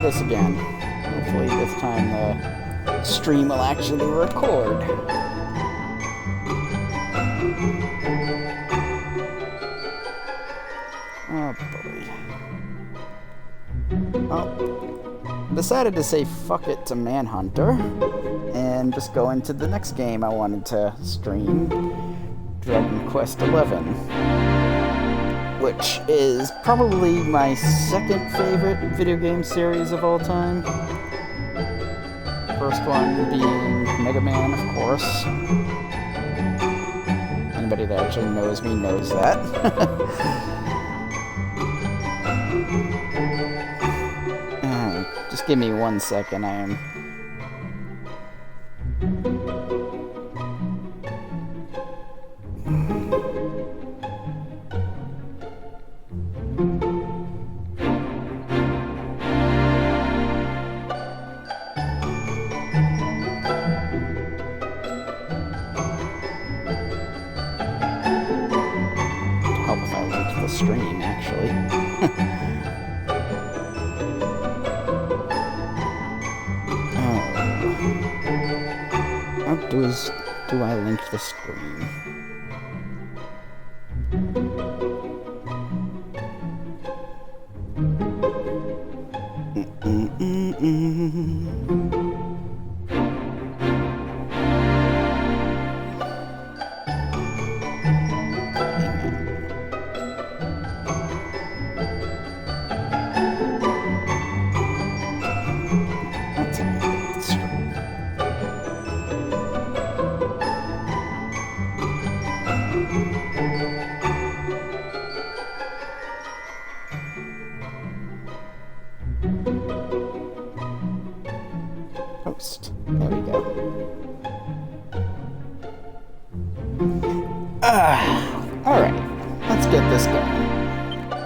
this again. Hopefully this time the stream will actually record. Oh boy. Oh. Decided to say fuck it to Manhunter and just go into the next game I wanted to stream, Dragon Quest XI, which is probably my second favorite video game series of all time. First one being Mega Man, of course. Anybody that actually knows me knows that. Just give me 1 second, I am... help if I link the stream, actually. Do I link the screen? Post. There we go. Alright, let's get this going.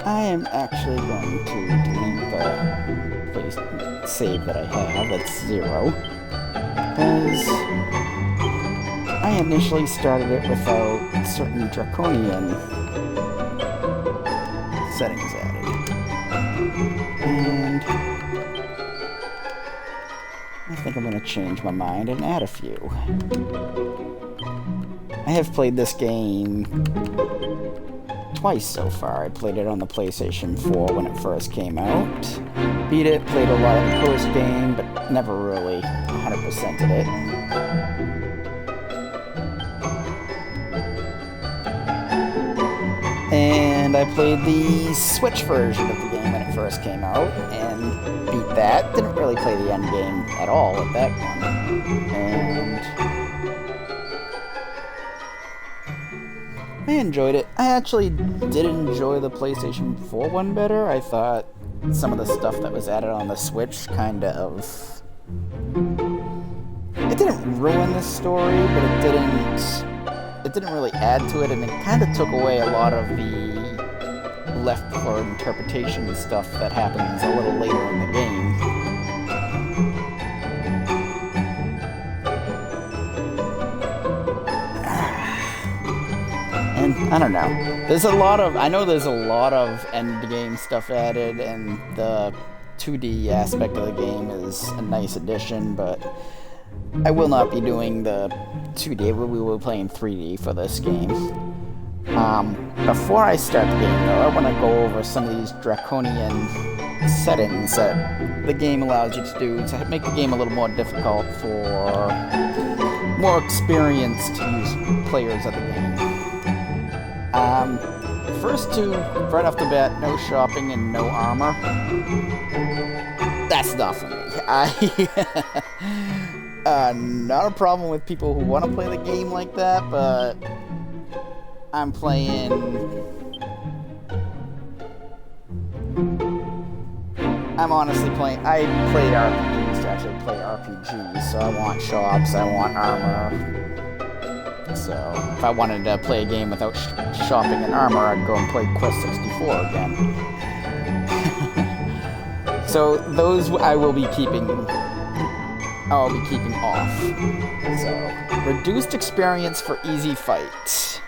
I am actually going to delete the place save that I have, that's 0, because I initially started it without certain draconian settings added. And I think I'm going to change my mind and add a few. I have played this game twice so far. I played it on the PlayStation 4 when it first came out. Beat it, played a lot of the post-game, but never really 100%ed it. And I played the Switch version of the game when it first came out, and beat that. Didn't really play the end game at all at that one. And I enjoyed it. I actually did enjoy the PlayStation 4 one better. I thought some of the stuff that was added on the Switch kind of... It didn't ruin the story, but it didn't really add to it, and it kind of took away a lot of the left for interpretation stuff that happens a little later in the game. And I don't know. I know there's a lot of end game stuff added, and the 2D aspect of the game is a nice addition, but I will not be doing the 2D. We will be playing 3D for this game. Before I start the game, though, I want to go over some of these draconian settings that the game allows you to do to make the game a little more difficult for more experienced players of the game. First two, right off the bat, no shopping and no armor. That's not for me. Not a problem with people who want to play the game like that, but I'm playing... I'm honestly playing... I played RPGs to actually play RPGs, so I want shops, I want armor. So, if I wanted to play a game without shopping and armor, I'd go and play Quest 64 again. So, those I will be keeping off. So, reduced experience for easy fight.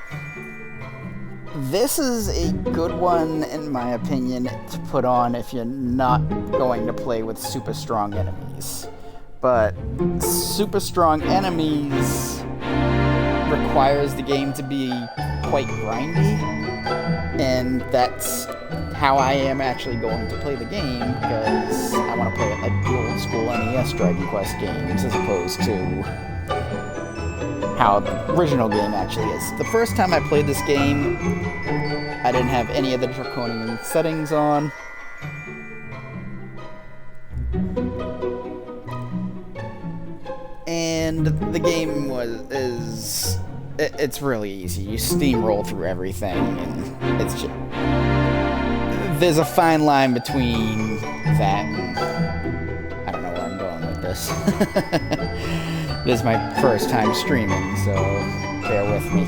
This is a good one, in my opinion, to put on if you're not going to play with super strong enemies. But super strong enemies requires the game to be quite grindy, and that's how I am actually going to play the game, because I want to play it like the old school NES Dragon Quest games as opposed to how the original game actually is. The first time I played this game, I didn't have any of the draconian settings on. And the game it's really easy. You steamroll through everything, and it's just, there's a fine line between that and, I don't know where I'm going with this. This is my first time streaming, so bear with me.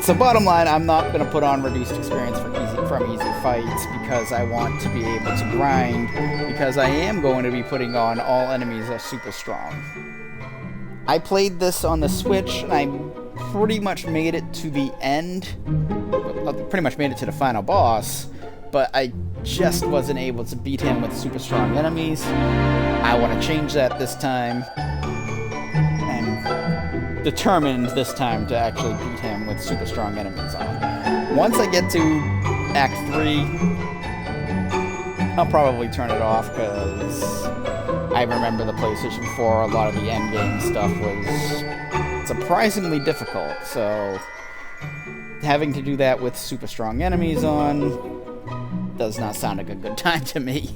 So bottom line, I'm not going to put on reduced experience from easy fights because I want to be able to grind, because I am going to be putting on all enemies are super strong. I played this on the Switch, and I pretty much made it to the end, pretty much made it to the final boss, but I just wasn't able to beat him with super strong enemies. I want to change that this time. Determined this time to actually beat him with super strong enemies on. Once I get to Act 3, I'll probably turn it off, because I remember the PlayStation 4, a lot of the endgame stuff was surprisingly difficult, so having to do that with super strong enemies on does not sound like a good time to me.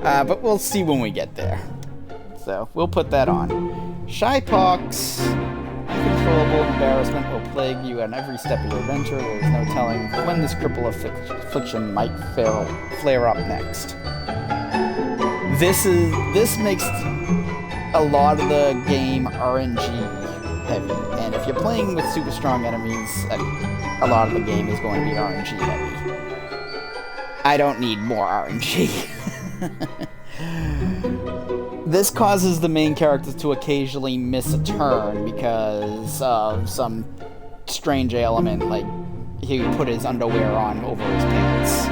But we'll see when we get there. So we'll put that on. Shy Pox. Uncontrollable embarrassment will plague you at every step of your adventure. There is no telling when this cripple affliction might flare up next. This makes a lot of the game RNG heavy, and if you're playing with super strong enemies, a lot of the game is going to be RNG heavy. I don't need more RNG. This causes the main character to occasionally miss a turn because of some strange ailment, like he put his underwear on over his pants.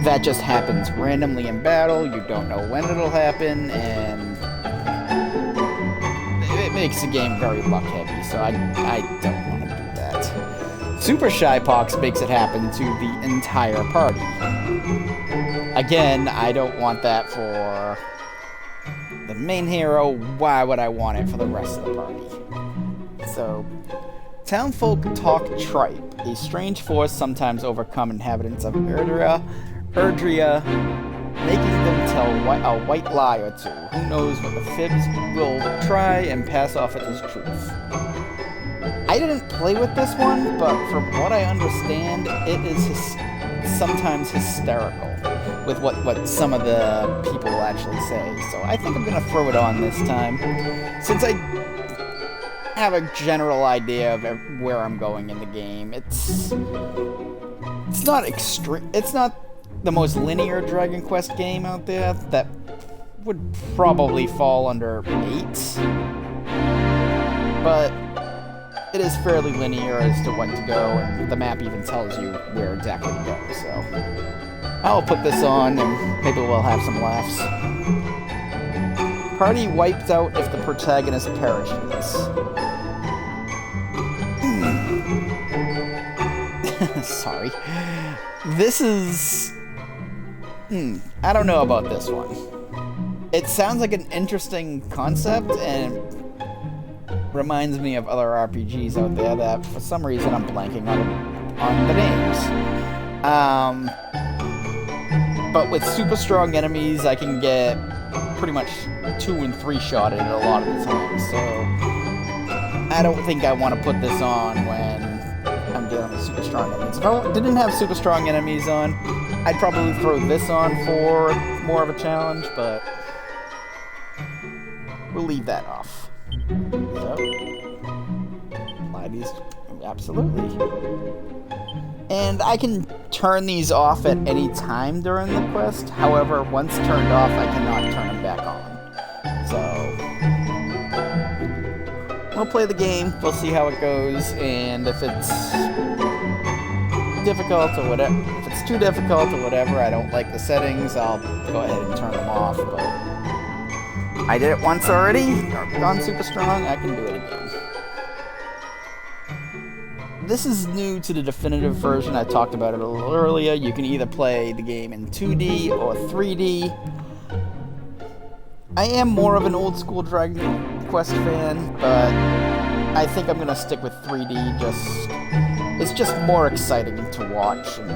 That just happens randomly in battle, you don't know when it'll happen, and it makes the game very luck heavy, so I don't want to do that. Super Shy Pox makes it happen to the entire party. Again, I don't want that for the main hero. Why would I want it for the rest of the party? So, townfolk talk tripe. A strange force sometimes overcome inhabitants of Erdria, making them tell a white lie or two. Who knows what the fibs will try and pass off as truth. I didn't play with this one, but from what I understand, it is sometimes hysterical with what some of the people actually say. So I think I'm going to throw it on this time, since I have a general idea of where I'm going in the game. It's not extreme. It's not the most linear Dragon Quest game out there. That would probably fall under 8. But it is fairly linear as to what to go, and the map even tells you where exactly to go, so I'll put this on, and maybe we'll have some laughs. Party wiped out if the protagonist perishes. Sorry. This is... I don't know about this one. It sounds like an interesting concept, and reminds me of other RPGs out there that, for some reason, I'm blanking on the names. But with super strong enemies, I can get pretty much 2 and 3-shotted a lot of the time, so I don't think I want to put this on when I'm dealing with super strong enemies. If I didn't have super strong enemies on, I'd probably throw this on for more of a challenge, but we'll leave that off. So, apply these, absolutely. And I can turn these off at any time during the quest. However, once turned off, I cannot turn them back on. So, we'll play the game, we'll see how it goes, and if it's difficult or whatever, if it's too difficult or whatever, I don't like the settings, I'll go ahead and turn them off, but I did it once already, on Super Strong, I can do it again. This is new to the definitive version. I talked about it a little earlier. You can either play the game in 2D or 3D. I am more of an old school Dragon Quest fan, but I think I'm gonna stick with 3D. It's just more exciting to watch, and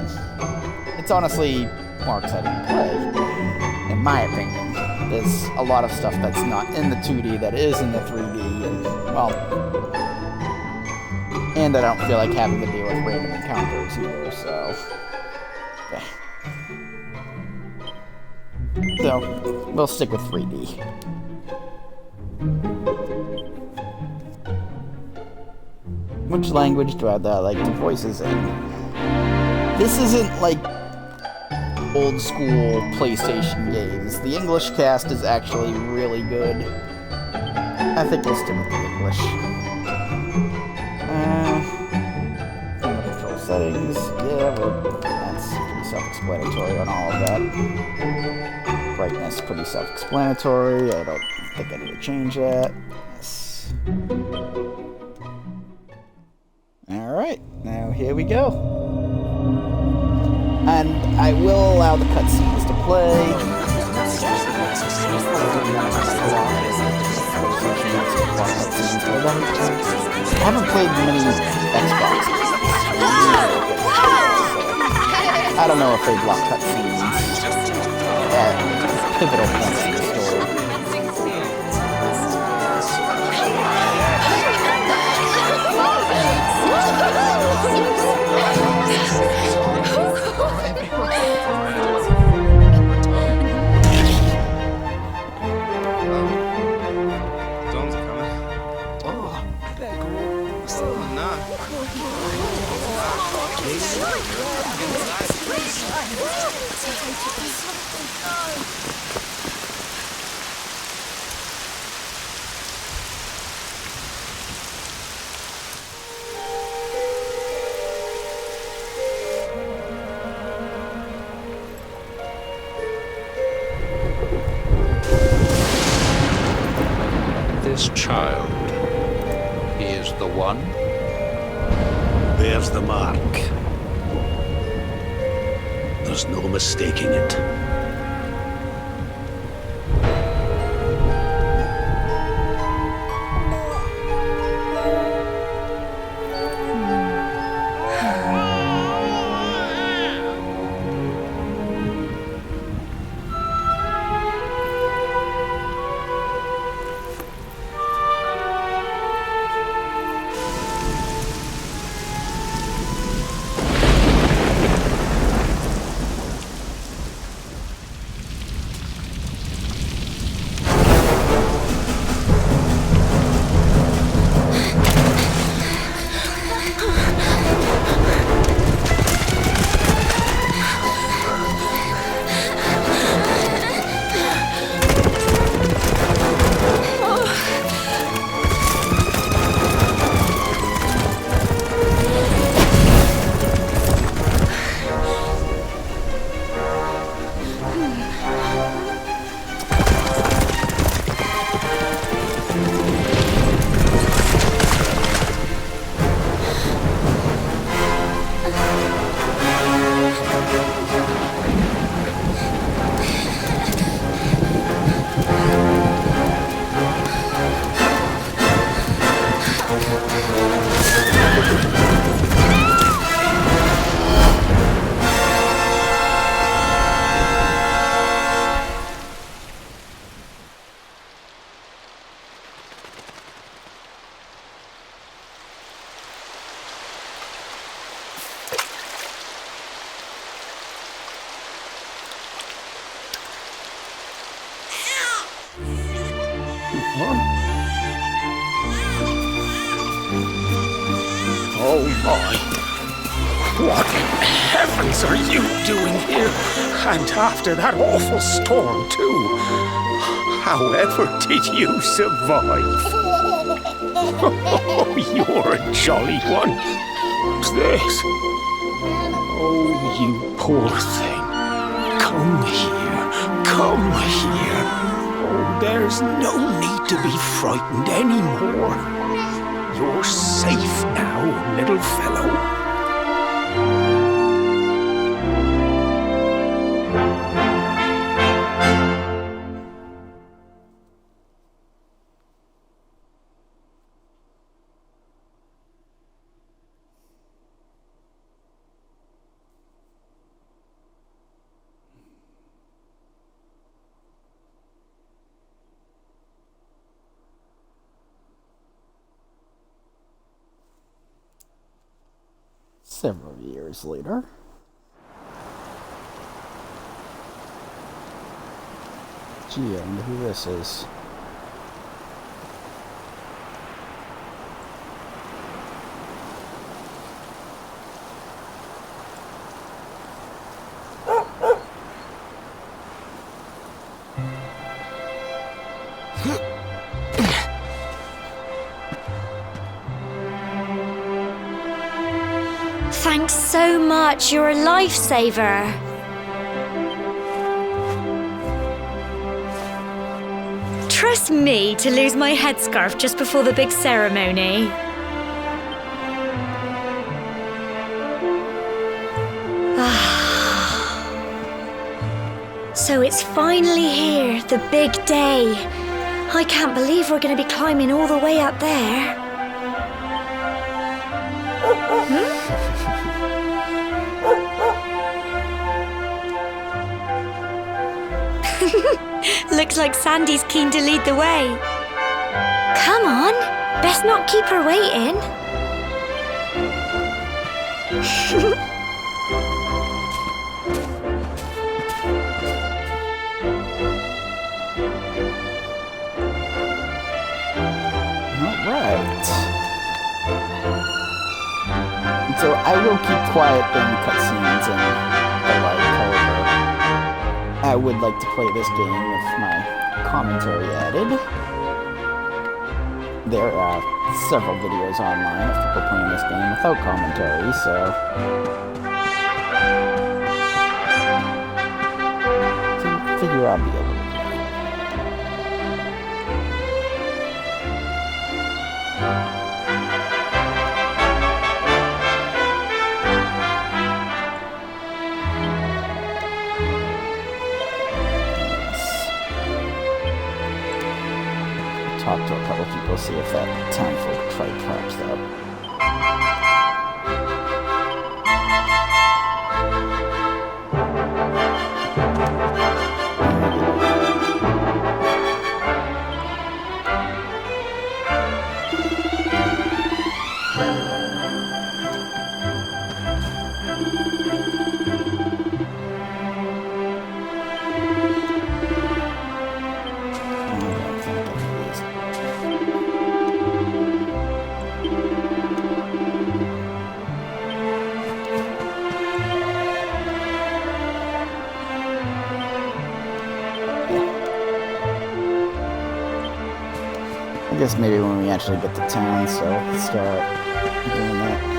it's honestly more exciting to play, in my opinion. There's a lot of stuff that's not in the 2D that is in the 3D, and well, and I don't feel like having to deal with random encounters either, so yeah. So, we'll stick with 3D. Which language do I like the voices in? This isn't like old school PlayStation games. The English cast is actually really good. I think we'll stick with the English. Control settings, yeah, that's pretty self-explanatory on all of that. Brightness, pretty self-explanatory. I don't think I need to change that. Yes. Alright, now here we go. And I will allow the cutscenes to play. I haven't played many Xbox games. I don't know if they block cutscenes at pivotal points in the story. This child, he is the one? There's the mark. There's no mistaking it. Oh my. What in heavens are you doing here? And after that awful storm, too. However did you survive? Oh, you're a jolly one. What's this? Oh, you poor thing. Come here. Come here. Oh, there's no need to be frightened anymore. You're safe now, little fellow. Several years later. Gee, I wonder who this is. Thanks so much, you're a lifesaver. Trust me to lose my headscarf just before the big ceremony. So it's finally here, the big day. I can't believe we're going to be climbing all the way up there. Looks like Sandy's keen to lead the way. Come on, best not keep her waiting. Alright. So I will keep quiet during cutscenes and the like, however, I would like to play this game with my commentary added. There are several videos online of people playing this game without commentary, so figure I'll be able to. Talk to a couple people, see if that town folk fight pops up. I guess maybe when we actually get to town, so let's start doing that.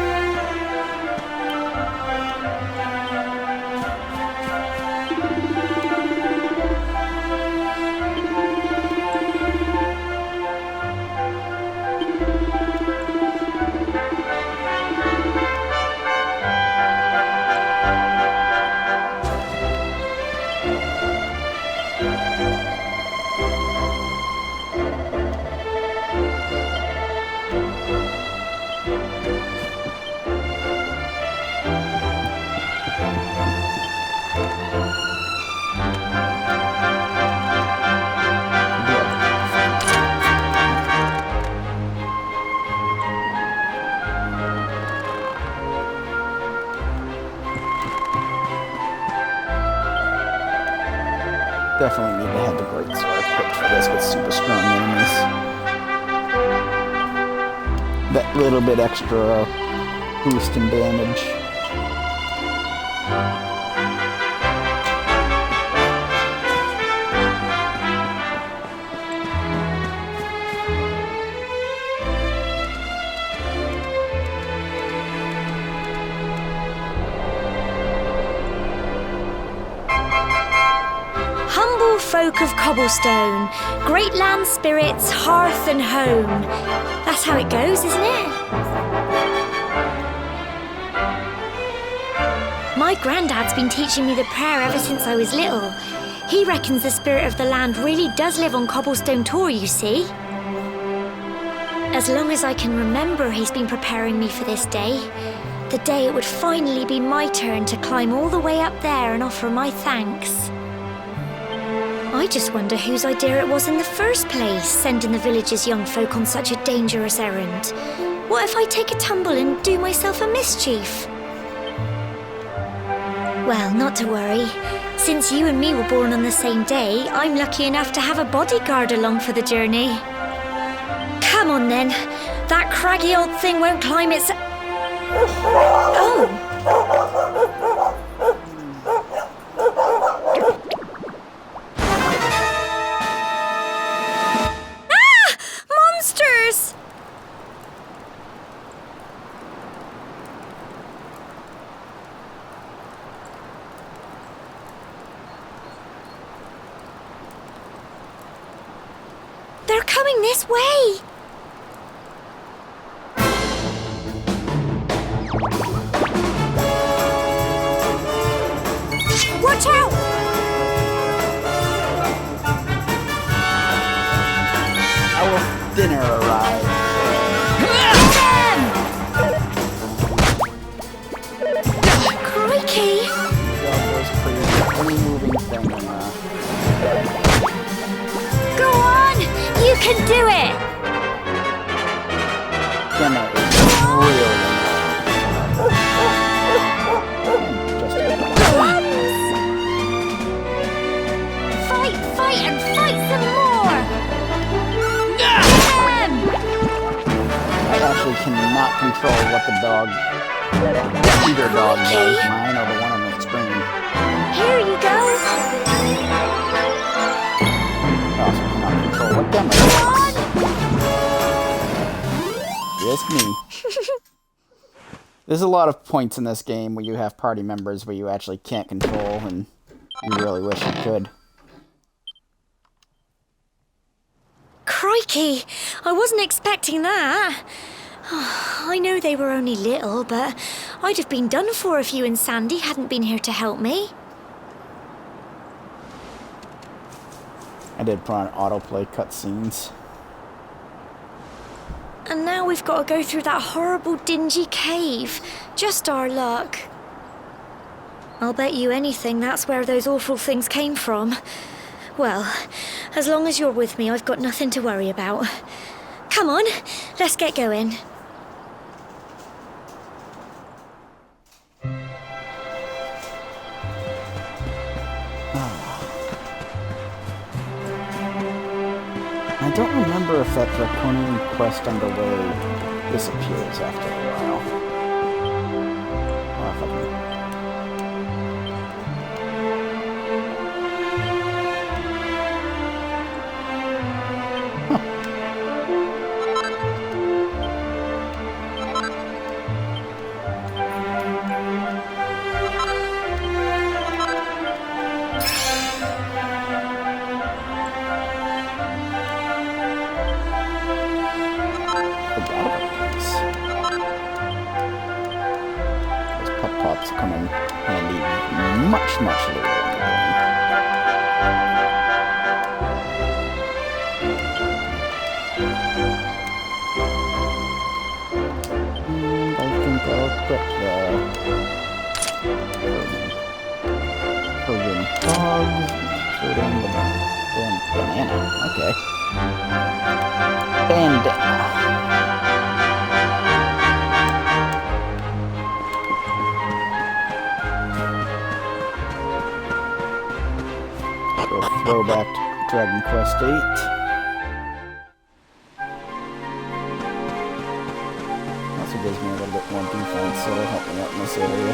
Definitely need to have the great sword equipped for this with super strong enemies. That little bit extra boost in damage. Humble folk of cobblestone, great land spirits, hearth and home. That's how it goes, isn't it? My granddad's been teaching me the prayer ever since I was little. He reckons the spirit of the land really does live on Cobblestone Tor, you see. As long as I can remember, he's been preparing me for this day. The day it would finally be my turn to climb all the way up there and offer my thanks. I just wonder whose idea it was in the first place, sending the village's young folk on such a dangerous errand. What if I take a tumble and do myself a mischief? Well, not to worry. Since you and me were born on the same day, I'm lucky enough to have a bodyguard along for the journey. Come on then. That craggy old thing won't climb its... Oh! Monsters! They're coming this way! Watch out! Our dinner arrived. Crikey! That was pretty any moving thing. Go on! You can do it! Dinner is really Fight and fight some more! I actually cannot control what the dog, either dog does, mine or the one on the screen. Here you go! I also cannot control what demo does. Just me. There's a lot of points in this game where you have party members where you actually can't control and you really wish you could. Crikey! I wasn't expecting that. I know they were only little, but I'd have been done for if you and Sandy hadn't been here to help me. I did put on autoplay cutscenes. And now we've got to go through that horrible dingy cave. Just our luck. I'll bet you anything that's where those awful things came from. Well, as long as you're with me, I've got nothing to worry about. Come on, let's get going. I don't remember if that draconian quest underway disappears after a while. Or if I can... come in handy much later in the game. And I think I'll equip the Korean dogs, Korean banana, okay. Bandana. Throwback to Dragon Quest VIII. Also gives me a little bit more defense, so it'll help me out in this area.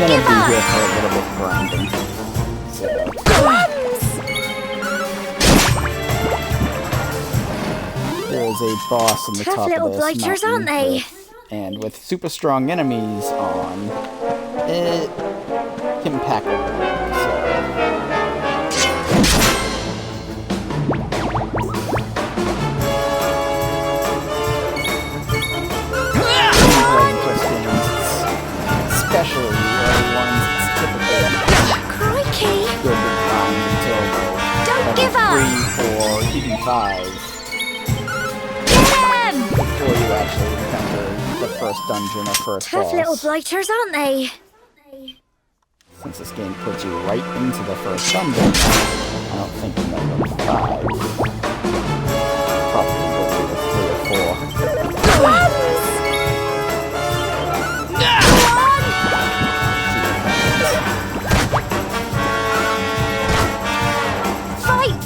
gonna give be up! here for a little bit grinding. So, there is a boss on the Tough top little of this blighters, mountain, aren't they? and with super strong enemies on, it can pack a lot. Especially the ones that's typically Crikey! good to grind until Don't level give up! 3, 4, even 5 Get 'em! before you actually encounter the first dungeon or first Tough little boss. blighters, aren't they? Since this game puts you right into the first dungeon, I don't think you know level 5. Probably go to 3 or 4.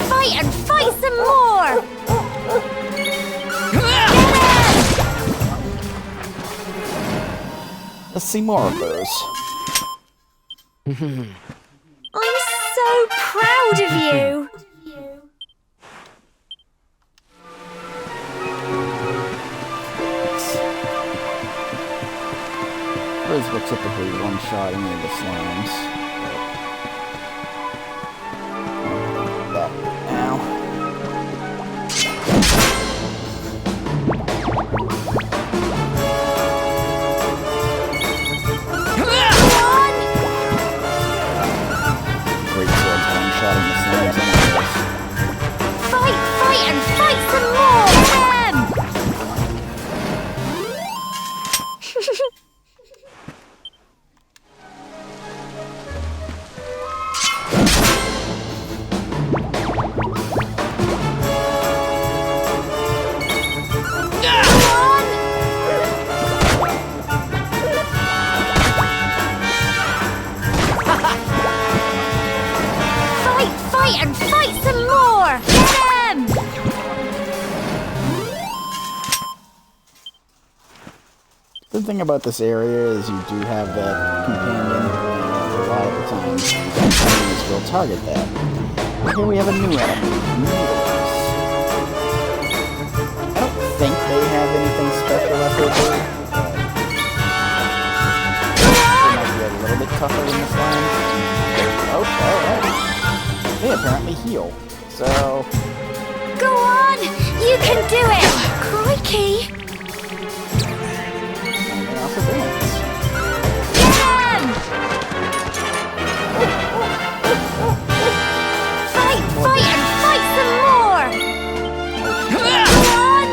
Fight and fight some more! Let's see more of those. I'm so proud of you! Those were typically one-shotting the slimes. That now. Great swords one-shotting the slimes anyways. Fight and fight some more! Fight and fight some more! Get 'em! The thing about this area is you do have that companion, and a lot of the times enemies will target that. Here we have a new enemy, needles. I don't think they have anything special that they do, but they might be a little bit tougher than the slimes. Oh, alright. They apparently heal, so... Go on! You can do it! Crikey! And they also dance. Get 'em! Fight and fight some more! Go on!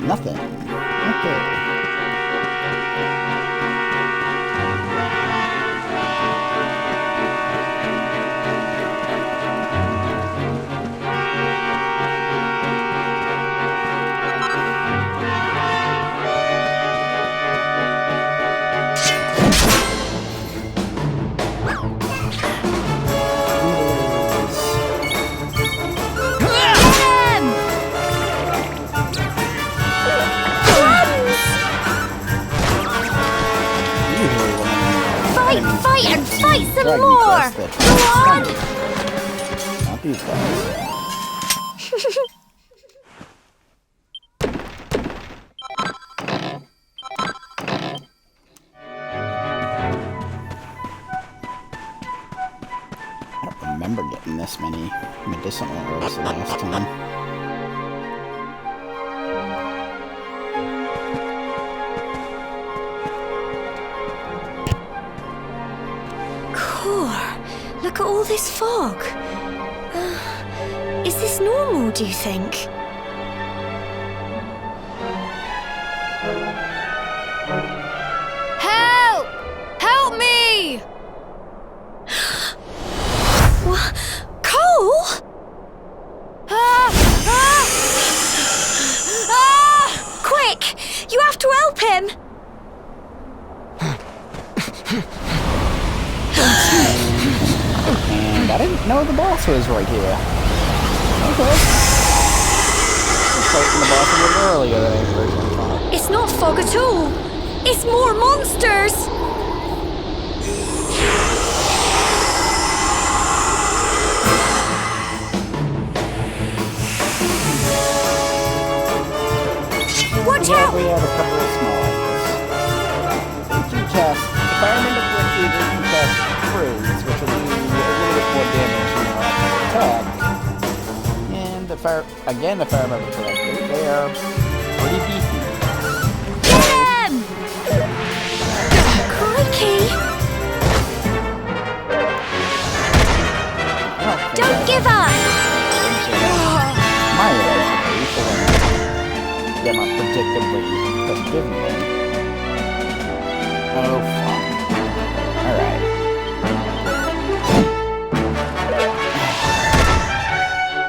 Nothing. Okay. Fight and fight some more! Go on! Not these guys. I don't remember getting this many medicinal herbs the last time. Look at all this fog. Is this normal, do you think? Help! Help me! What? Cole? Ah! Ah! Ah! Quick! You have to help him! And I didn't know the boss was right here. Okay. Fighting the boss a little earlier than I originally thought. It's not fog at all. It's more monsters! Watch out! We have a couple of small ones. You can cast, if I remember correctly, you can cast freeze, which will do a little bit more damage than your actual attack. And if I remember correctly, they are pretty beefy. Get him! Crikey! Don't give up! My eligibility for them predictably forgiving. Oh, fun. Alright.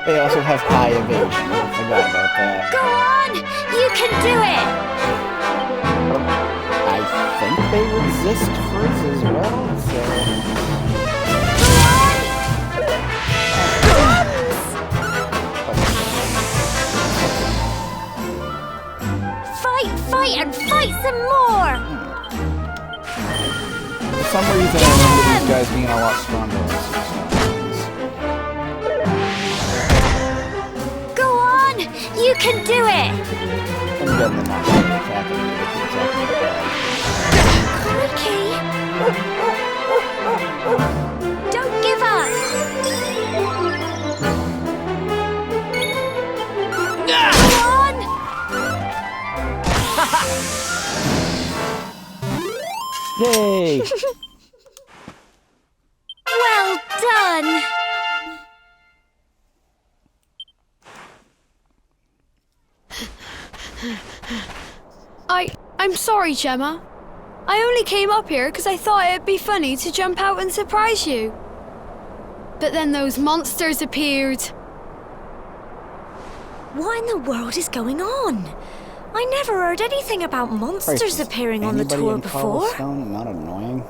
They also have high evasion. I forgot about that. Go on! You can do it! I think they resist frizz as well, so... Fight and fight some more! For some reason, I remember these guys being a lot stronger than Go on! You can do it! And then they're not going to attack them, they keep attacking the Crikey! Don't give up! Go on! Yay! Well done! I'm sorry, Gemma. I only came up here because I thought it'd be funny to jump out and surprise you. But then those monsters appeared. What in the world is going on? I never heard anything about monsters Christ, appearing on the anybody tour in before. Cobblestone not annoying?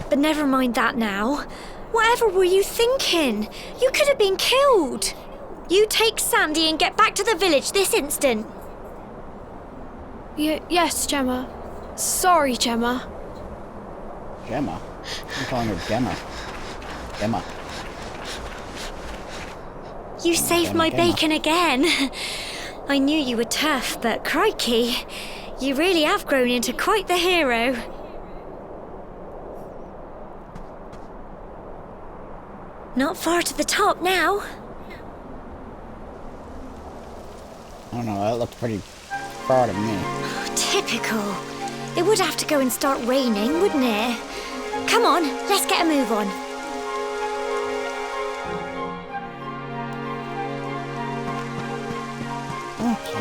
But never mind that now. Whatever were you thinking? You could have been killed. You take Sandy and get back to the village this instant. Yes, Gemma. Sorry, Gemma. Gemma? I'm calling her Gemma. Gemma. You saved my Gemma. bacon again. I knew you were tough, but crikey, you really have grown into quite the hero. Not far to the top now. I don't know, that looked pretty far to me. Typical. It would have to go and start raining, wouldn't it? Come on, let's get a move on. Okay.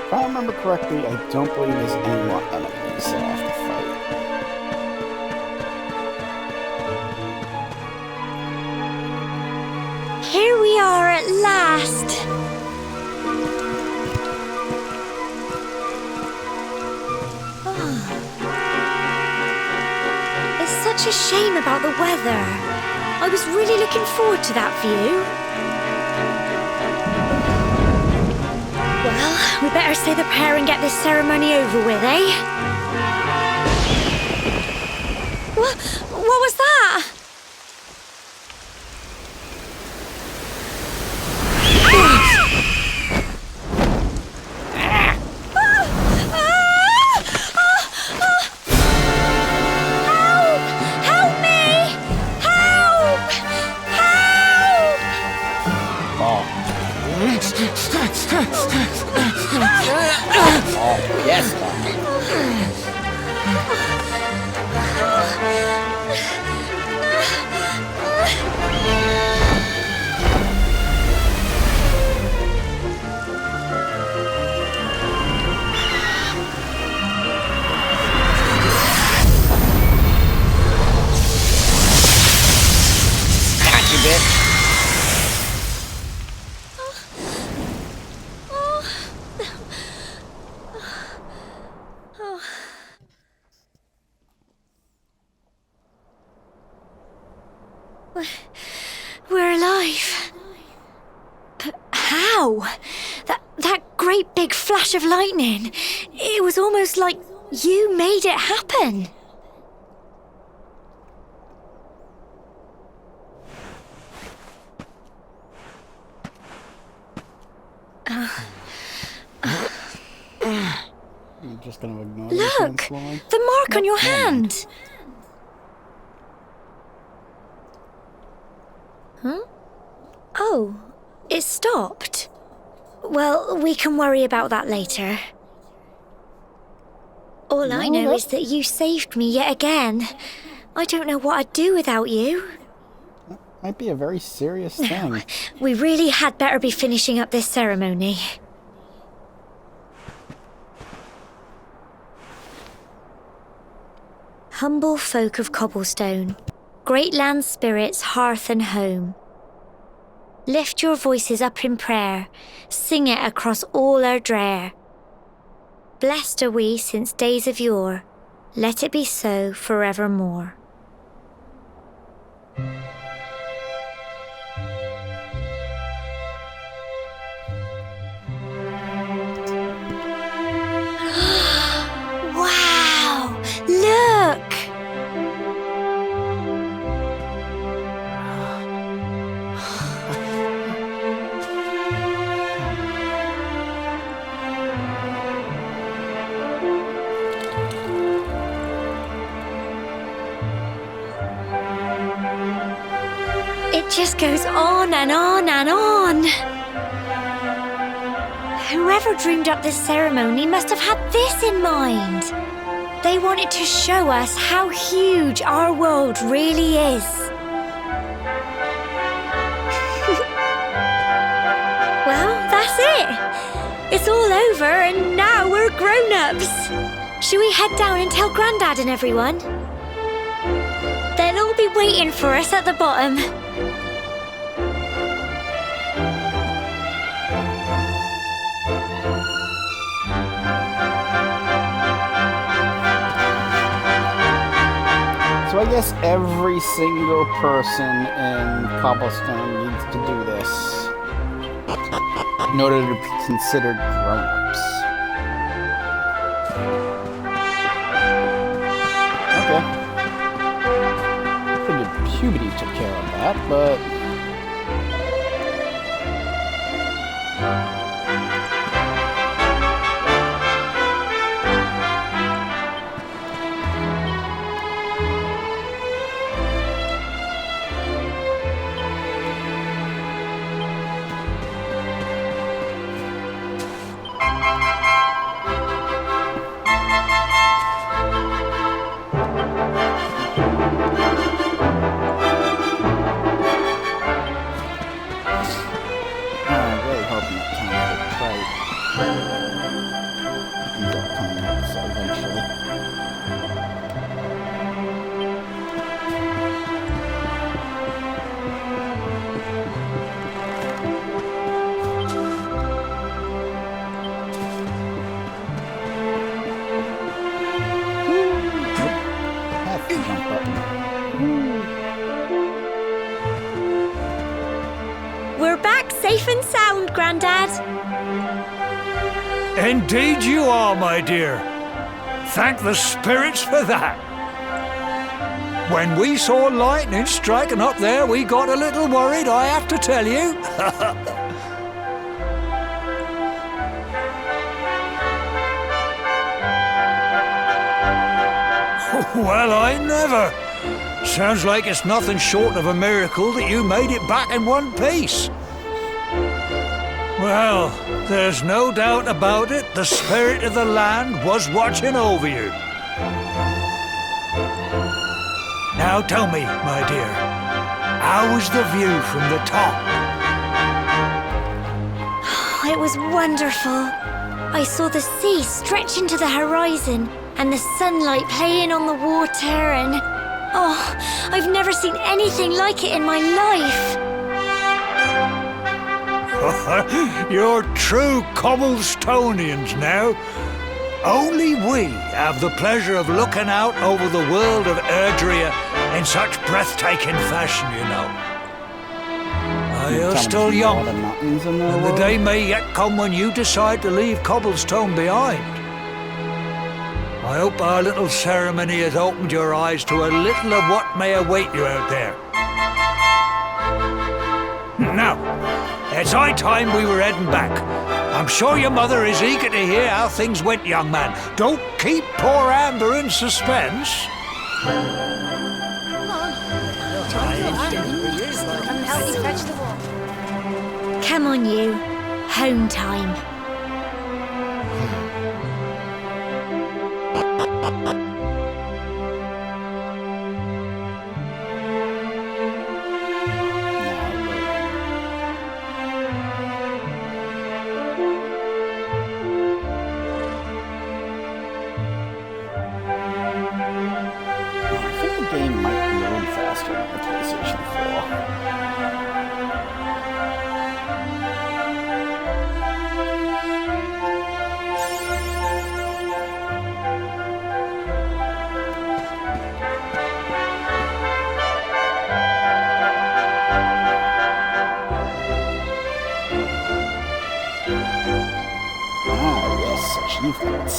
If I remember correctly, I don't believe there's any more enemies that I have to fight. Here we are at last. such a shame about the weather. I was really looking forward to that view. Well, we better say the prayer and get this ceremony over with, eh? What was that? Oh, yes, Got you, bitch. We're alive. But how? That great big flash of lightning. It was almost like you made it happen. I'm just gonna ignore Look! The mark on your hand! Huh? Oh, it stopped. Well, we can worry about that later. All I know is that you saved me yet again. I don't know what I'd do without you. Might be a very serious thing. We really had better be finishing up this ceremony. Humble folk of cobblestone, great land spirits, hearth and home. Lift your voices up in prayer, sing it across all our drear. Blessed are we since days of yore, let it be so forevermore. Wow! Look! It just goes on and on and on. Whoever dreamed up this ceremony must have had this in mind. They wanted to show us how huge our world really is. Well, that's it. It's all over and now we're grown-ups. Shall we head down and tell Grandad and everyone? They'll all be waiting for us at the bottom. So I guess every single person in Cobblestone needs to do this in order to be considered grown-ups. Okay. Figured puberty took care of that, but... That's the jump button. We're back safe and sound, Grandad. Indeed you are, my dear. Thank the spirits for that. When we saw lightning striking up there, we got a little worried, I have to tell you. Well, I never. Sounds like it's nothing short of a miracle that you made it back in one piece. Well, there's no doubt about it, the spirit of the land was watching over you. Now tell me, my dear, how was the view from the top? It was wonderful. I saw the sea stretch into the horizon and the sunlight playing on the water and... Oh, I've never seen anything like it in my life. You're true Cobblestonians now. Only we have the pleasure of looking out over the world of Erdrea in such breathtaking fashion, you know. You're still young, and the day may yet come when you decide to leave Cobblestone behind. I hope our little ceremony has opened your eyes to a little of what may await you out there. Now, it's high time we were heading back. I'm sure your mother is eager to hear how things went, young man. Don't keep poor Amber in suspense. Come on, you. Home time. Achievements.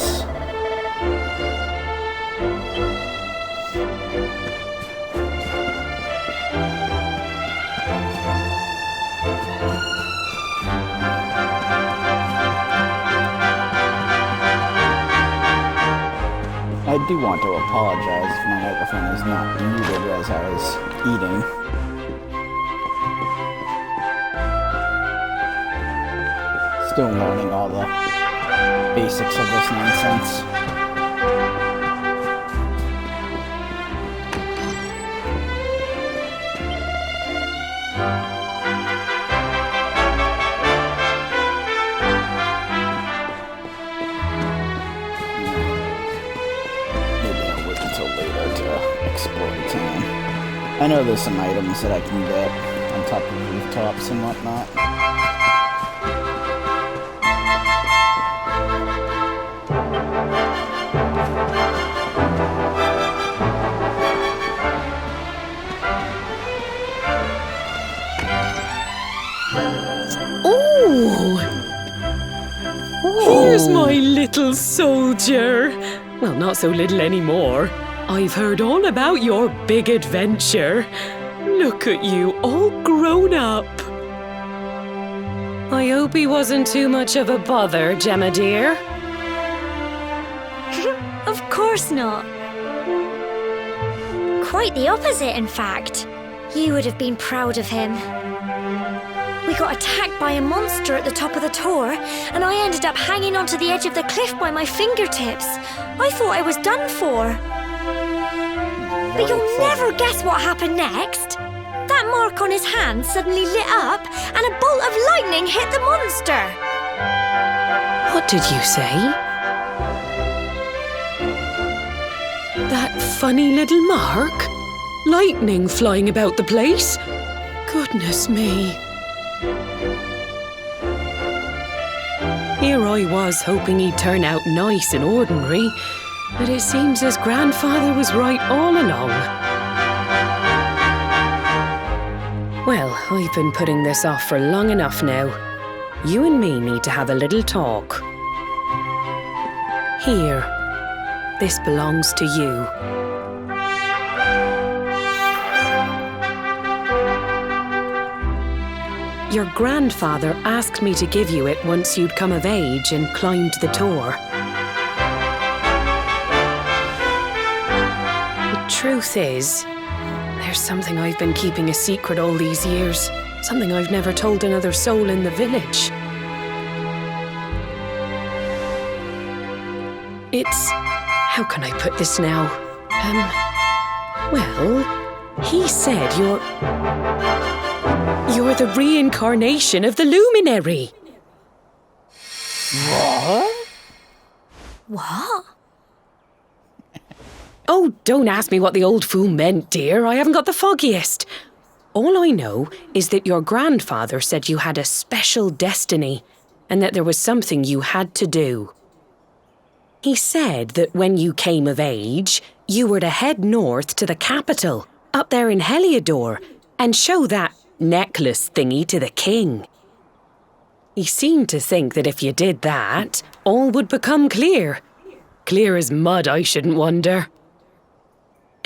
I do want to apologize if my microphone is not muted as I was eating. Still learning all the basics of this nonsense. Maybe I'll wait until later to explore the town. I know there's some items that I can get on top of rooftops and whatnot. Here's my little soldier. Well, not so little anymore. I've heard all about your big adventure. Look at you, all grown up. I hope he wasn't too much of a bother, Gemma dear. Of course not. Quite the opposite, in fact. You would have been proud of him. We got attacked by a monster at the top of the tower, and I ended up hanging onto the edge of the cliff by my fingertips. I thought I was done for. But you'll never guess what happened next. That mark on his hand suddenly lit up, and a bolt of lightning hit the monster. What did you say? That funny little mark? Lightning flying about the place? Goodness me. Here I was hoping he'd turn out nice and ordinary, but it seems his grandfather was right all along. Well, I've been putting this off for long enough now. You and me need to have a little talk. Here. This belongs to you. Your grandfather asked me to give you it once you'd come of age and climbed the tor. The truth is, there's something I've been keeping a secret all these years. Something I've never told another soul in the village. It's... how can I put this now? Well, he said you're the reincarnation of the luminary. What? What? Oh, don't ask me what the old fool meant, dear. I haven't got the foggiest. All I know is that your grandfather said you had a special destiny and that there was something you had to do. He said that when you came of age, you were to head north to the capital, up there in Heliodor, and show that necklace thingy to the king. He seemed to think that if you did that, all would become clear. Clear as mud, I shouldn't wonder.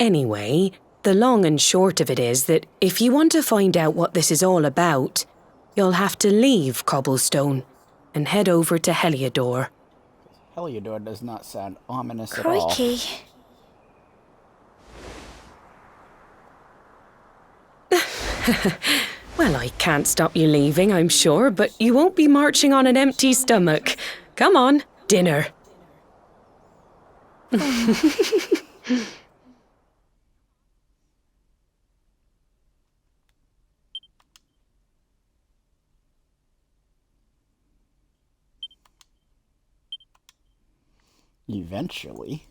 Anyway, the long and short of it is that if you want to find out what this is all about, you'll have to leave Cobblestone and head over to Heliodor. Heliodor does not sound ominous at all. Crikey. Well, I can't stop you leaving, I'm sure, but you won't be marching on an empty stomach. Come on, dinner. Eventually.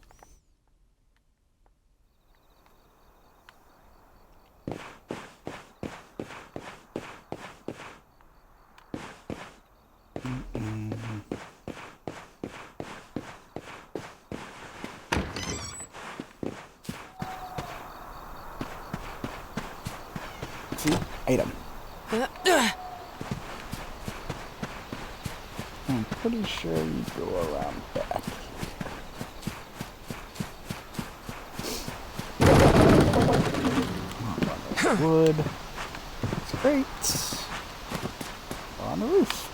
See? Item. I'm pretty sure you go around back. Wood. It's great. On the roof.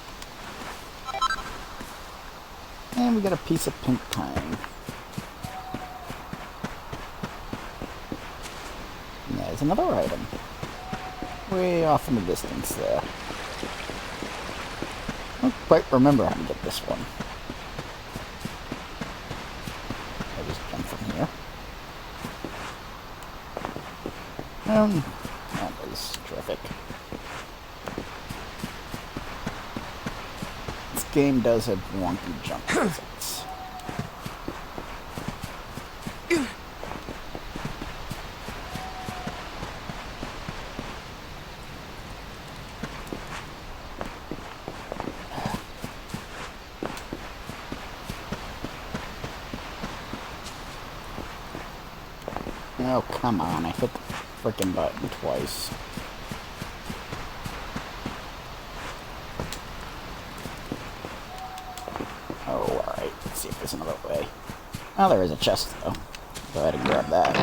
And we got a piece of pink pine. And there's another item. Way off in the distance there. I don't quite remember how to get this one. I just jump from here. That was terrific. This game does have wonky jump physics. Oh, come on, I hit the frickin' button twice. Oh, alright, let's see if there's another way. Oh, there is a chest, though. Go ahead and grab that.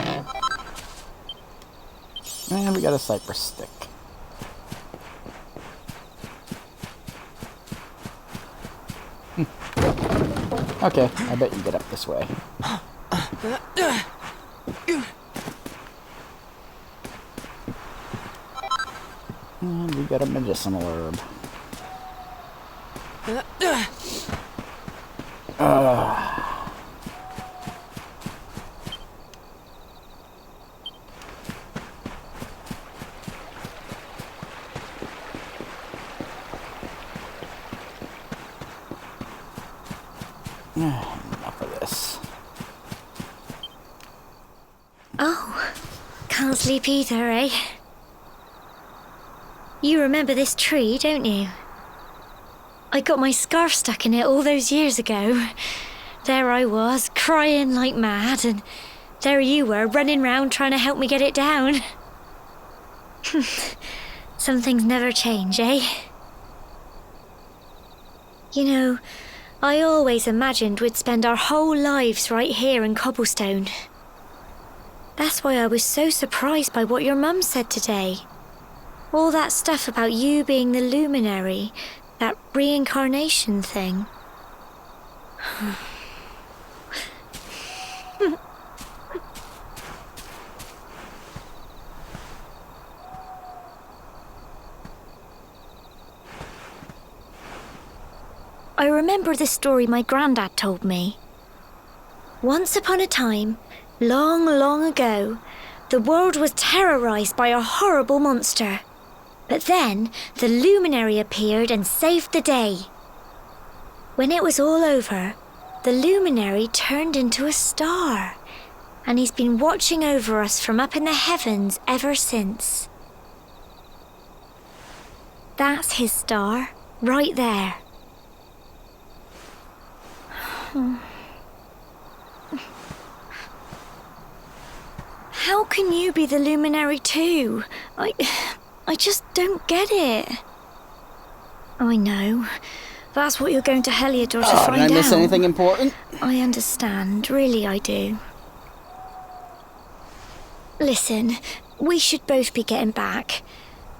And we got a cypress stick. Okay, I bet you get up this way. And we got a medicinal herb. Enough of this. Oh, can't sleep either, eh? You remember this tree, don't you? I got my scarf stuck in it all those years ago. There I was, crying like mad, and there you were, running round trying to help me get it down. Some things never change, eh? You know, I always imagined we'd spend our whole lives right here in Cobblestone. That's why I was so surprised by what your mum said today. All that stuff about you being the luminary, that reincarnation thing. I remember the story my granddad told me. Once upon a time, long, long ago, the world was terrorized by a horrible monster. But then, the luminary appeared and saved the day. When it was all over, the luminary turned into a star, and he's been watching over us from up in the heavens ever since. That's his star, right there. How can you be the luminary too? I just don't get it. I know. That's what you're going to Heliodor to find out. Did I miss anything important? I understand. Really, I do. Listen, we should both be getting back.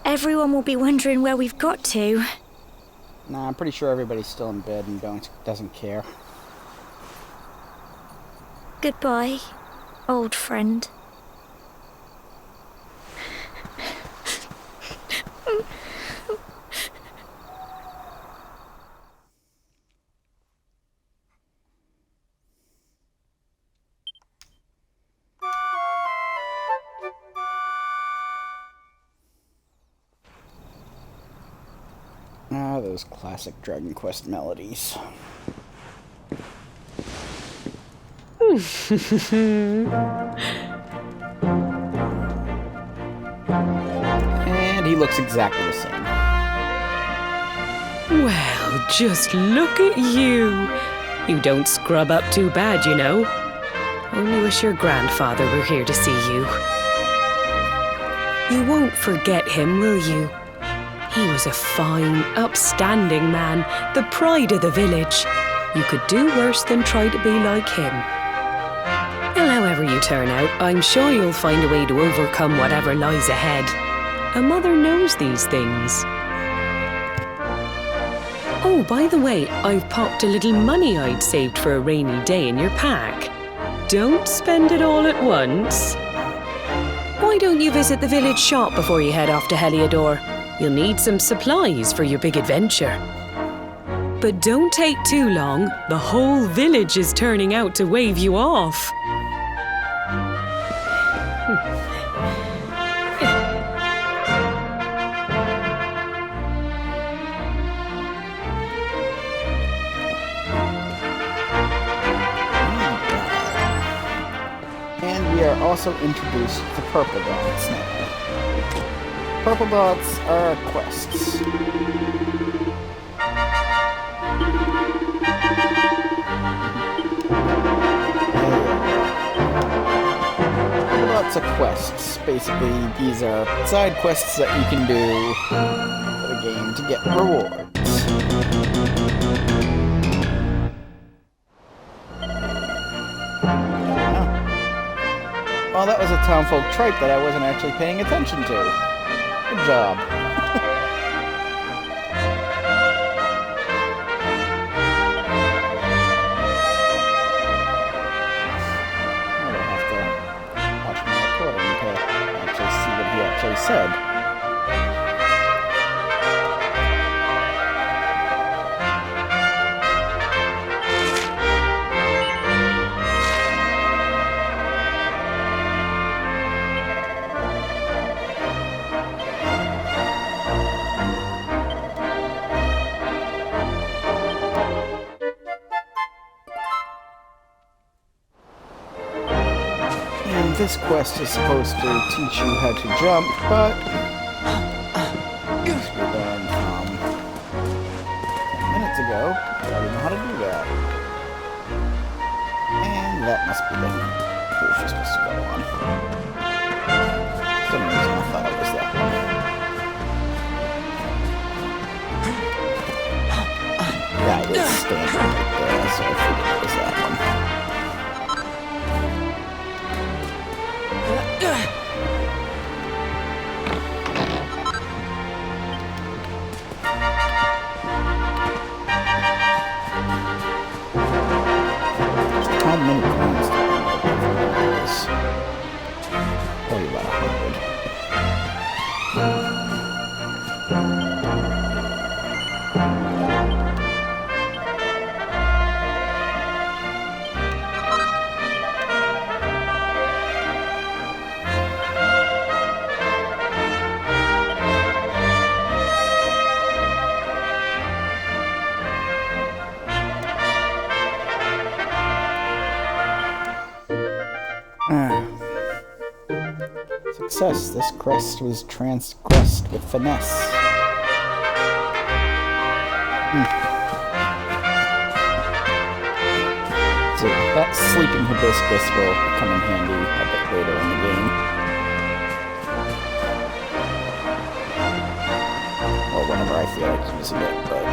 Everyone will be wondering where we've got to. Nah, I'm pretty sure everybody's still in bed and doesn't care. Goodbye, old friend. Ah, those classic Dragon Quest melodies. And he looks exactly the same. Well, just look at you. You don't scrub up too bad, you know. Only wish your grandfather were here to see you. You won't forget him, will you? He was a fine, upstanding man, the pride of the village. You could do worse than try to be like him. Well, however you turn out, I'm sure you'll find a way to overcome whatever lies ahead. A mother knows these things. Oh, by the way, I've popped a little money I'd saved for a rainy day in your pack. Don't spend it all at once. Why don't you visit the village shop before you head off to Heliodor? You'll need some supplies for your big adventure. But don't take too long. The whole village is turning out to wave you off. And we are also introduced to purple dots now. Purple dots are quests. Purple dots are quests. Basically, these are side quests that you can do for the game to get rewards. Well, that was a townfolk tripe that I wasn't actually paying attention to. Good job. I'll have to watch my recording to actually see what he actually said. This quest is supposed to teach you how to jump, but as we learned from 10 minutes ago, I already know how to do that. And that must be the proof you're supposed to go on. For some reason I thought it was that one. standing right there, so I figured it was that one. How many coins do I have? Probably about 100. Success. This quest was transgressed with finesse. So that sleeping hibiscus will come in handy a bit later in the game. Or whenever I feel like using it, but...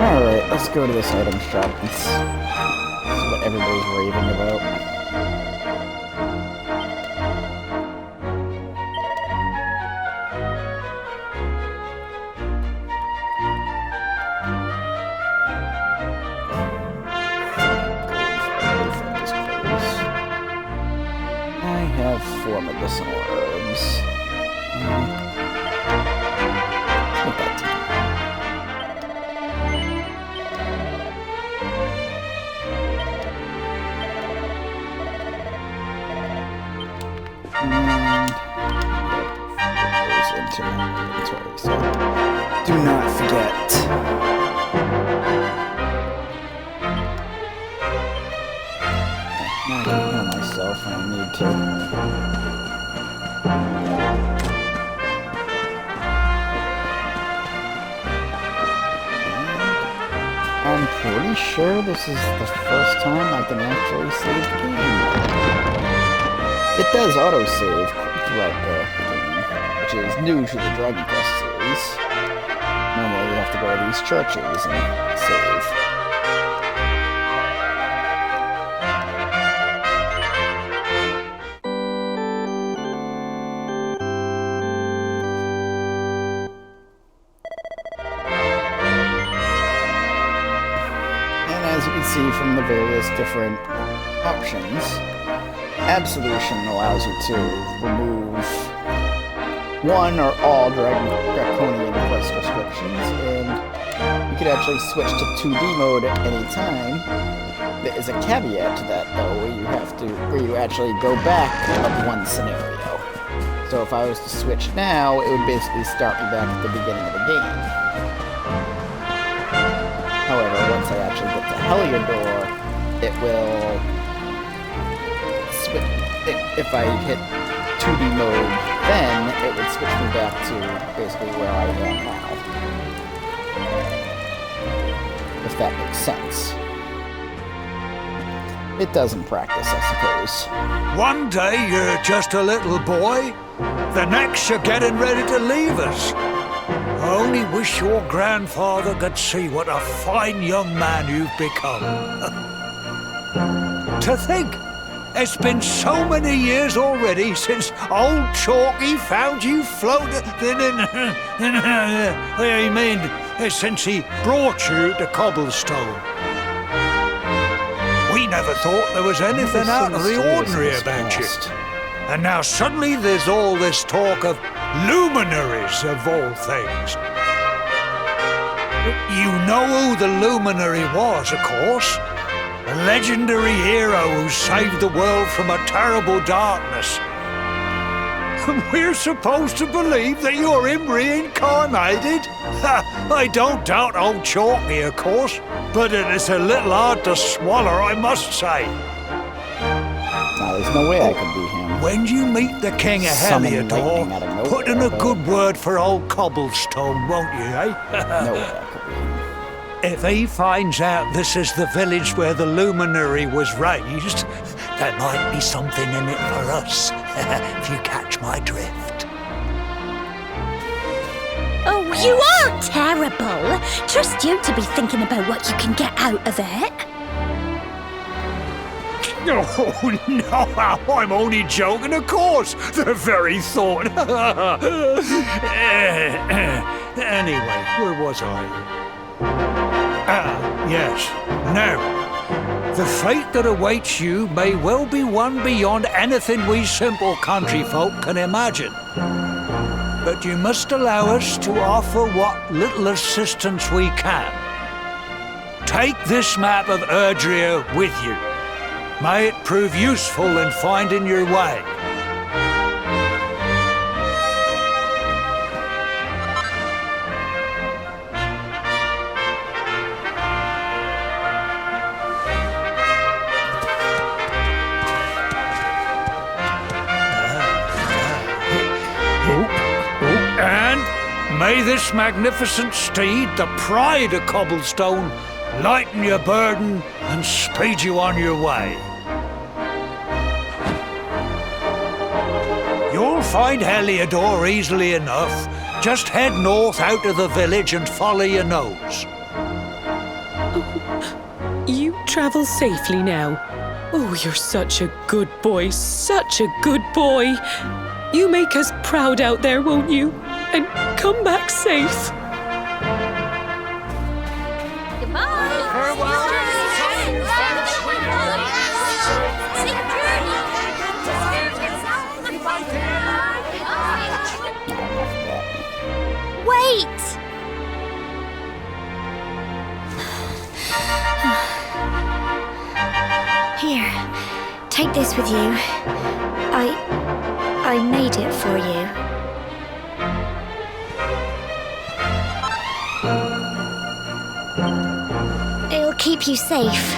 Alright, let's go to this item shop and see what everybody's raving about. I have 4 medicinal herbs. What that do? Goes into my inventory, so do not forget. Now I can heal myself when I need to. I'm pretty sure this is the first time I can actually save the game. It does autosave throughout the game, which is new to the Dragon Quest series. Normally you have to go to these churches and save. As you can see from the various different options, Absolution allows you to remove one or all Draconian quest restrictions, and you could actually switch to 2D mode at any time. There is a caveat to that, though, where you actually go back of one scenario. So if I was to switch now, it would basically start me back at the beginning of the game. However, once I actually get to Heliodor, it will switch. If I hit 2D mode, then it would switch me back to basically where I am now. If that makes sense. It does in practice, I suppose. One day you're just a little boy, the next you're getting ready to leave us. I only wish your grandfather could see what a fine young man you've become. To think, it's been so many years already since old Chalky found you floating since he brought you to Cobblestone. We never thought there was anything out of the ordinary about you. And now suddenly there's all this talk of luminaries of all things. You know who the luminary was, of course. A legendary hero who saved the world from a terrible darkness. And we're supposed to believe that you're him reincarnated? I don't doubt old Chalky, of course, but it is a little hard to swallow, I must say. Now, there's no way I could be him. When you meet the King of Heliodor, put in a good word for old Cobblestone, won't you, eh? No way I could be him. If he finds out this is the village where the luminary was raised, there might be something in it for us, if you catch my drift. Oh, you are terrible. Trust you to be thinking about what you can get out of it. Oh, no, I'm only joking, of course. The very thought. Anyway, where was I? Yes. Now, the fate that awaits you may well be one beyond anything we simple country folk can imagine. But you must allow us to offer what little assistance we can. Take this map of Erdrea with you. May it prove useful in finding your way. And may this magnificent steed, the pride of Cobblestone, lighten your burden and speed you on your way. You'll find Heliodor easily enough. Just head north out of the village and follow your nose. You travel safely now. Oh, you're such a good boy, such a good boy. You make us proud out there, won't you? And come back safe. Wait! Here, take this with you. I made it for you. It'll keep you safe.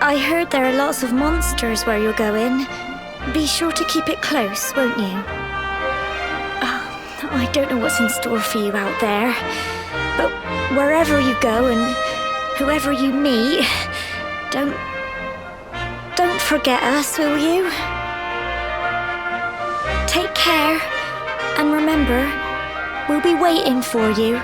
I heard there are lots of monsters where you're going. Be sure to keep it close, won't you? I don't know what's in store for you out there, but wherever you go and whoever you meet, don't forget us, will you? Take care, and remember, we'll be waiting for you.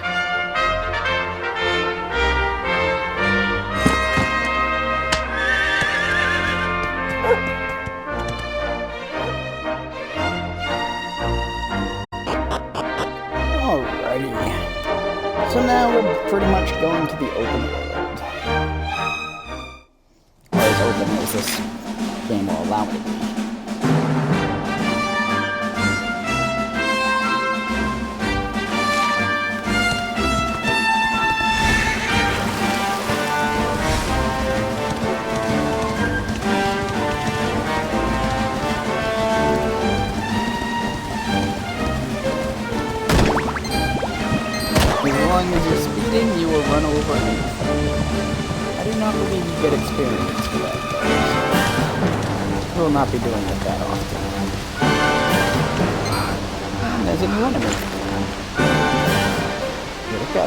Alrighty. So now we're pretty much going to the open world. Or as open as this game will allow me to be. As long as you're speeding, you will run over anything. I do not believe you get experience for that, though. So we'll not be doing it that often. And there's a new enemy. Here we go.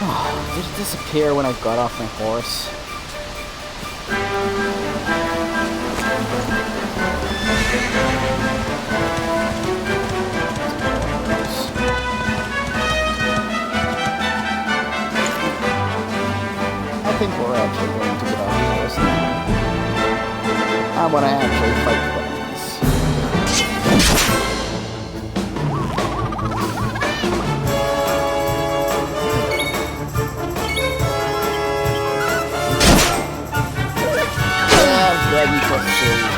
Oh, did it disappear when I got off my horse? I think we're actually going to get off the horse now. I want to actually fight the enemies. Dragon Quest series.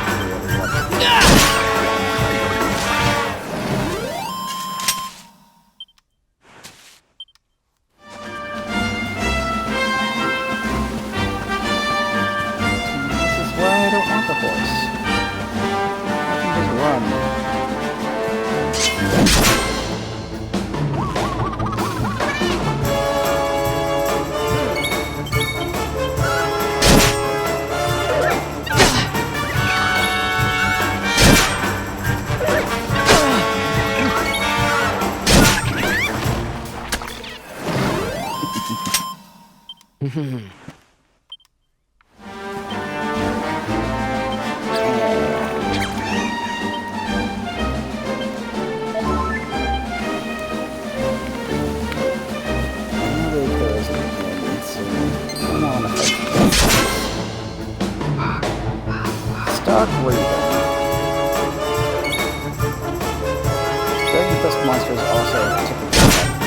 Quest monsters also typically have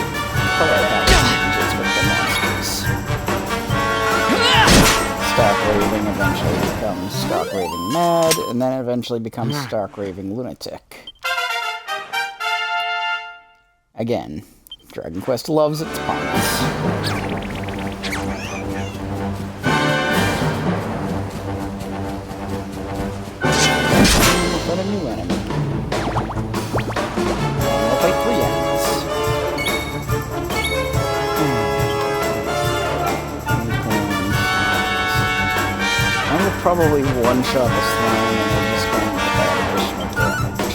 color changes with the monsters. Stark Raving eventually becomes Stark Raving Mad, and then eventually becomes Stark Raving Lunatic. Again, Dragon Quest loves its puns. But a new enemy. We'll fight 3 enemies. I will probably one-shot the slime and then just going to get that additional damage.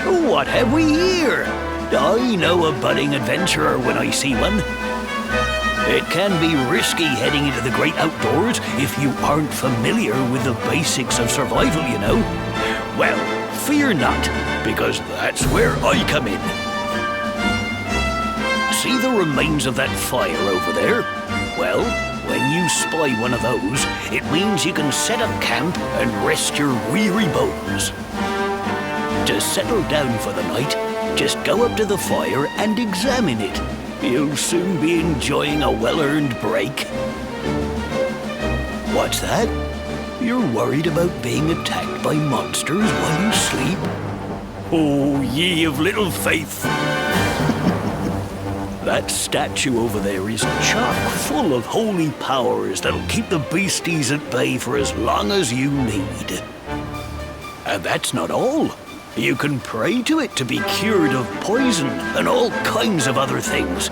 Oh, what have we here? I know a budding adventurer when I see one. It can be risky heading into the great outdoors if you aren't familiar with the basics of survival, you know. Well, fear not, because that's where I come in. See the remains of that fire over there? Well, when you spy one of those, it means you can set up camp and rest your weary bones. To settle down for the night, just go up to the fire and examine it. You'll soon be enjoying a well-earned break. What's that? You're worried about being attacked by monsters while you sleep? Oh, ye of little faith! That statue over there is chock full of holy powers that'll keep the beasties at bay for as long as you need. And that's not all. You can pray to it to be cured of poison and all kinds of other things.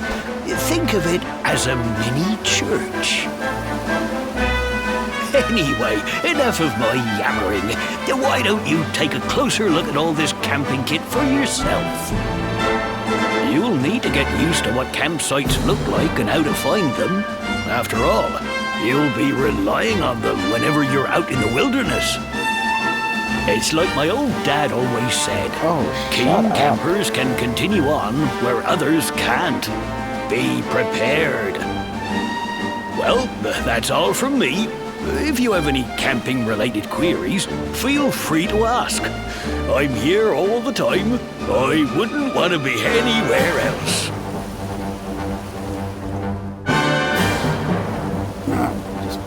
Think of it as a mini church. Anyway, enough of my yammering. Why don't you take a closer look at all this camping kit for yourself? You'll need to get used to what campsites look like and how to find them. After all, you'll be relying on them whenever you're out in the wilderness. It's like my old dad always said, keen campers can continue on where others can't. Be prepared. Well, that's all from me. If you have any camping-related queries, feel free to ask. I'm here all the time. I wouldn't want to be anywhere else. Just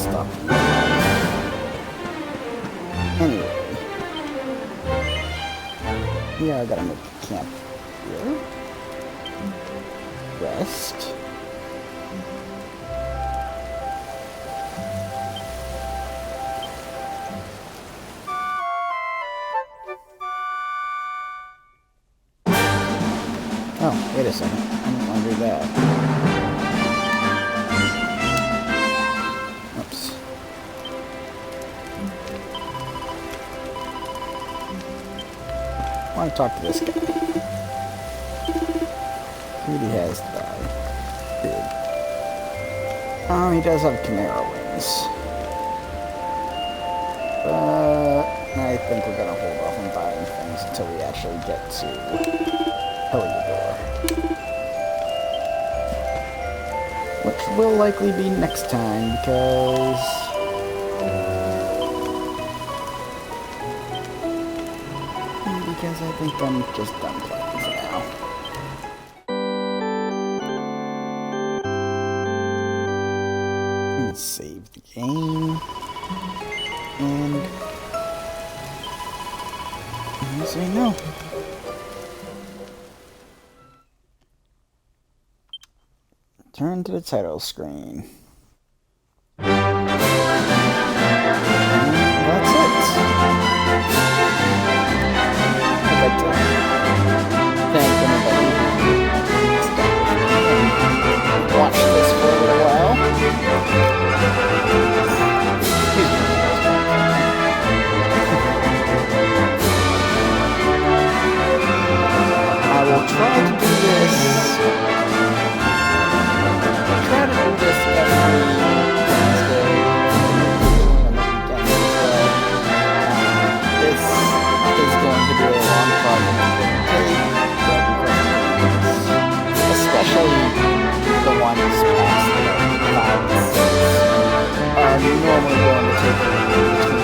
stop. Anyway. Yeah, I gotta make a camp here. Rest. Oh, wait a second. I don't want to do that. Oops. I want to talk to this guy. Who he has died. Big. Oh, he does have Chimera wings. But I think we're going to hold off on buying things until we actually get to Heliodor. Which will likely be next time, because I think I'm just done playing for now. Let's save the game. And say no. Turn to the title screen. And that's it. I'd like to thank anybody who watched this for a little while. I'm normally going to take you between